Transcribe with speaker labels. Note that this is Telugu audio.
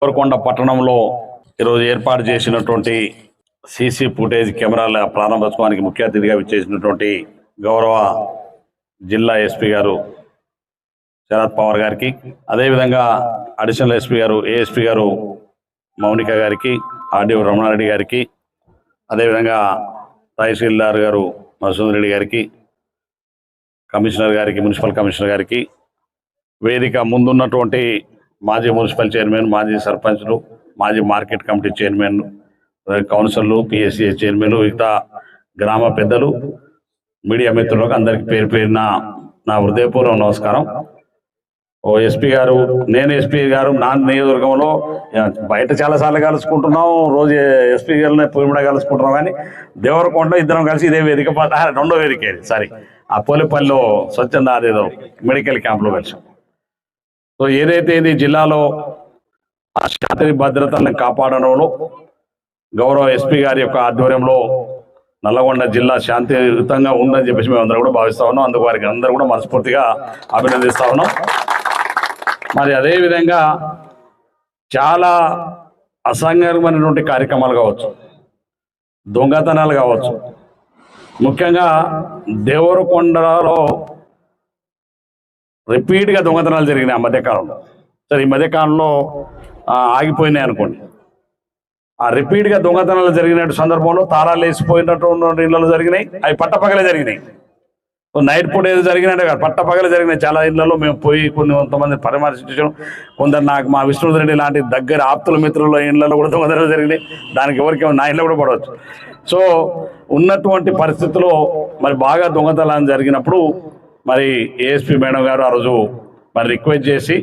Speaker 1: కోరకొండ పట్టణంలో ఈరోజు ఏర్పాటు చేసినటువంటి సీసీ ఫుటేజ్ కెమెరాల ప్రారంభోత్సవానికి ముఖ్య అతిథిగా విచ్చేసినటువంటి గౌరవ జిల్లా ఎస్పీ గారు శరత్ పవార్ గారికి, అదేవిధంగా అడిషనల్ ఎస్పీ గారు ఏఎస్పీ గారు మౌనిక గారికి, ఆర్డీఓ రమణారెడ్డి గారికి, అదేవిధంగా తహసీల్దార్ గారు మసూద్ రెడ్డి గారికి, కమిషనర్ గారికి, మున్సిపల్ కమిషనర్ గారికి, వేదిక ముందున్నటువంటి మాజీ మున్సిపల్ చైర్మన్, మాజీ సర్పంచ్లు, మాజీ మార్కెట్ కమిటీ చైర్మన్, కౌన్సిలర్లు, పిఎస్సి చైర్మన్లు, మిగతా గ్రామ పెద్దలు, మీడియా మిత్రులకు అందరికీ పేరు పేరున నా హృదయపూర్వక నమస్కారం. ఎస్పీ గారు, నేను ఎస్పీ గారు నా నియోజకవర్గంలో బయట చాలాసార్లు కలుసుకుంటున్నాం, రోజు ఎస్పీ గారిని పూమిడ కలుసుకుంటున్నాం, కానీ దేవరకొండ ఇద్దరం కలిసి ఇదే వేదిక రెండో వేదిక సారీ అపోలిపల్లిలో స్వచ్ఛంద అదేదో మెడికల్ క్యాంప్లో కలిసాం. సో ఏదైతే ఇది జిల్లాలో ఆ శాంతి భద్రతలను కాపాడడంలో గౌరవ ఎస్పీ గారి యొక్క ఆధ్వర్యంలో నల్లగొండ జిల్లా శాంతియుతంగా ఉందని చెప్పేసి మేము అందరూ కూడా భావిస్తా ఉన్నాం. అందుకు వారికి అందరూ కూడా మనస్ఫూర్తిగా అభినందిస్తా ఉన్నాం. మరి అదేవిధంగా చాలా అసంఘమైనటువంటి కార్యక్రమాలు కావచ్చు, దొంగతనాలు కావచ్చు, ముఖ్యంగా దేవరకొండలో రిపీట్గా దొంగతనాలు జరిగినాయి ఆ మధ్యకాలంలో. సరే, ఈ మధ్యకాలంలో ఆగిపోయినాయి అనుకోండి. ఆ రిపీట్గా దొంగతనాలు జరిగిన సందర్భంలో తాళాలు వేసిపోయినటువంటి ఇళ్లలో జరిగినాయి, అవి పట్టపగలే జరిగినాయి. నైట్ పూట ఏదో జరిగినట్టే కాదు, పట్టపగలే జరిగినాయి. చాలా ఇళ్లలో మేము పోయి కొంతమంది పరామర్శించాం. కొందరు నాకు మా విష్ణురెడ్డి లాంటి దగ్గర ఆప్తుల మిత్రుల ఇళ్లలో కూడా దొంగతనాలు జరిగినాయి. దానికి ఎవరికేమో నా ఇళ్ళలో కూడా పడవచ్చు. సో ఉన్నటువంటి పరిస్థితుల్లో మరి బాగా దొంగతనాలు జరిగినప్పుడు మరి ఏఎస్పీ మేడం గారు ఆ రోజు మరి రిక్వెస్ట్ చేసి